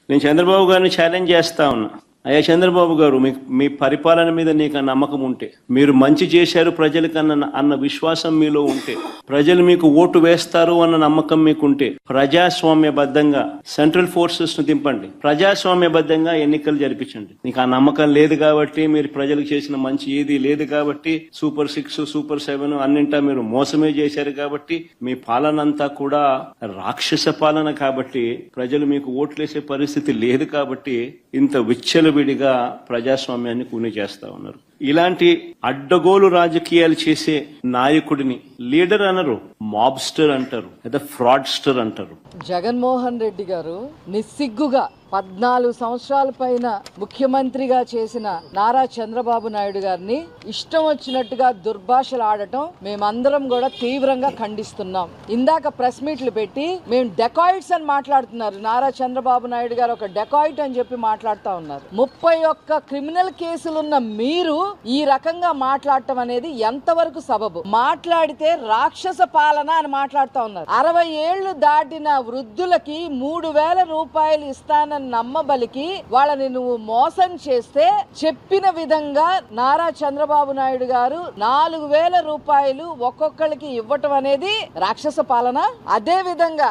నేను చంద్రబాబు గారిని ఛాలెంజ్ చేస్తా ఉన్నా. అయ్యా చంద్రబాబు గారు, మీ పరిపాలన మీద నీకు నమ్మకం ఉంటే, మీరు మంచి చేశారు ప్రజలకు అన్న విశ్వాసం మీలో ఉంటే, ప్రజలు మీకు ఓటు వేస్తారు అన్న నమ్మకం మీకుంటే, ప్రజాస్వామ్యబద్ధంగా సెంట్రల్ ఫోర్సెస్ ను దింపండి, ప్రజాస్వామ్యబద్ధంగా ఎన్నికలు జరిపించండి. నీకు ఆ నమ్మకం లేదు కాబట్టి, మీరు ప్రజలకు చేసిన మంచి ఏది లేదు కాబట్టి, సూపర్ 6 సూపర్ 7 అన్నింటా మీరు మోసమే చేశారు కాబట్టి, మీ పాలన అంతా కూడా రాక్షస పాలన కాబట్టి, ప్రజలు మీకు ఓట్లేసే పరిస్థితి లేదు కాబట్టి ఇంత విచ్చలవిడిగా ప్రజాస్వామ్యాన్ని కూని చేస్తా ఉన్నారు. ఇలాంటి అడ్డగోలు రాజకీయాలు చేసే నాయకుడిని లీడర్ అనరు, మాబ్స్టర్ అంటారు, లేదా ఫ్రాడ్స్టర్ అంటారు. జగన్మోహన్ రెడ్డి గారు నిస్సిగ్గుగా 14 సంవత్సరాల పైన ముఖ్యమంత్రిగా చేసిన నారా చంద్రబాబు నాయుడు గారిని ఇష్టం వచ్చినట్టుగా దుర్భాషలు ఆడటం మేమందరం కూడా తీవ్రంగా ఖండిస్తున్నాం. ఇందాక ప్రెస్ మీట్లు పెట్టి మేము డెకాయిట్స్ అని మాట్లాడుతున్నారు. నారా చంద్రబాబు నాయుడు గారు ఒక డెకాయిట్ అని చెప్పి మాట్లాడుతూ ఉన్నారు. 31 క్రిమినల్ కేసులున్న మీరు ఈ రకంగా మాట్లాడటం అనేది ఎంతవరకు సబబు? మాట్లాడితే రాక్షస పాలన అని మాట్లాడుతూ ఉన్నారు. 60 ఏళ్లు దాటిన వృద్ధులకి 3,000 రూపాయలు ఇస్తానని నమ్మబలికి వాళ్ళని నువ్వు మోసం చేస్తే, చెప్పిన విధంగా నారా చంద్రబాబు నాయుడు గారు 4,000 రూపాయలు ఒక్కొక్కరికి ఇవ్వటం అనేది రాక్షస పాలన. అదే విధంగా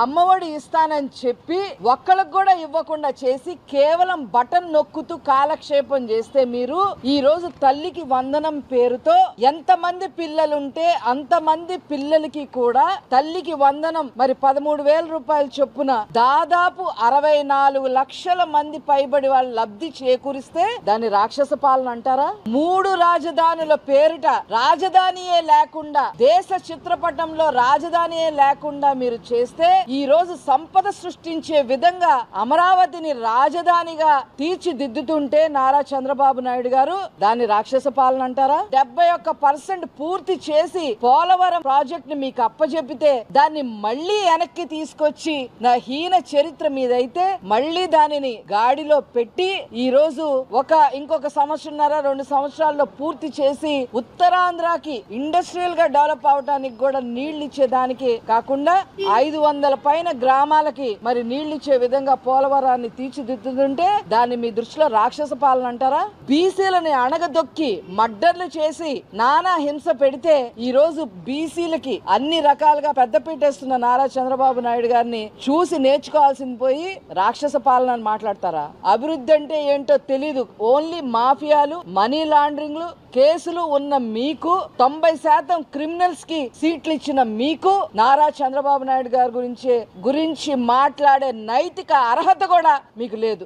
అమ్మఒడి ఇస్తానని చెప్పి ఒక్కళ్ళకి కూడా ఇవ్వకుండా చేసి కేవలం బటన్ నొక్కుతూ కాలక్షేపం చేస్తే, మీరు ఈ రోజు తల్లికి వందనం పేరుతో ఎంతమంది పిల్లలుంటే అంతమంది పిల్లలకి కూడా తల్లికి వందనం మరి 13,000 రూపాయలు చొప్పున దాదాపు 64 లక్షల మంది పైబడి వాళ్ళు లబ్ధి చేకూరిస్తే దాన్ని రాక్షస పాలన అంటారా? 3 రాజధానుల పేరిట రాజధానియే లేకుండా, దేశ చిత్రపటంలో రాజధానియే లేకుండా మీరు చేస్తే, ఈ రోజు సంపద సృష్టించే విధంగా అమరావతిని రాజధానిగా తీర్చిదిద్దుతుంటే నారా చంద్రబాబు నాయుడు గారు దాన్ని రాక్షస పాలన అంటారా? 71% పూర్తి చేసి పోలవరం ప్రాజెక్ట్ ని మీకు అప్పచెప్పితే దాన్ని మళ్లీ వెనక్కి తీసుకొచ్చి నా హీన చరిత్ర మీదైతే మళ్లీ దానిని గాడిలో పెట్టి ఈ రోజు ఇంకొక 1.5-2 సంవత్సరాల్లో పూర్తి చేసి ఉత్తరాంధ్రకి ఇండస్ట్రియల్ గా డెవలప్ అవడానికి కూడా నీళ్లు ఇచ్చేదానికి కాకుండా 500 పైన గ్రామాలకి మరి నీళ్లు ఇచ్చే విధంగా పోలవరాన్ని తీర్చిదిద్దుతుంటే దాన్ని మీ దృష్టిలో రాక్షస పాలన అంటారా? బీసీలని అణగదొక్కి మర్డర్లు చేసి నానా హింస పెడితే ఈ రోజు బీసీలకి అన్ని రకాలుగా పెద్దపీటేస్తున్న నారా చంద్రబాబు నాయుడు గారిని చూసి నేర్చుకోవాల్సింది పోయి రాక్షస పాలన అని మాట్లాడతారా? అభివృద్ధి అంటే ఏంటో తెలీదు. ఓన్లీ మాఫియాలు, మనీ లాండరింగ్లు కేసులు ఉన్న మీకు, 90% క్రిమినల్స్ కి సీట్లు ఇచ్చిన మీకు నారా చంద్రబాబు నాయుడు గారి గురించి మాట్లాడే నైతిక అర్హత కూడా మీకు లేదు.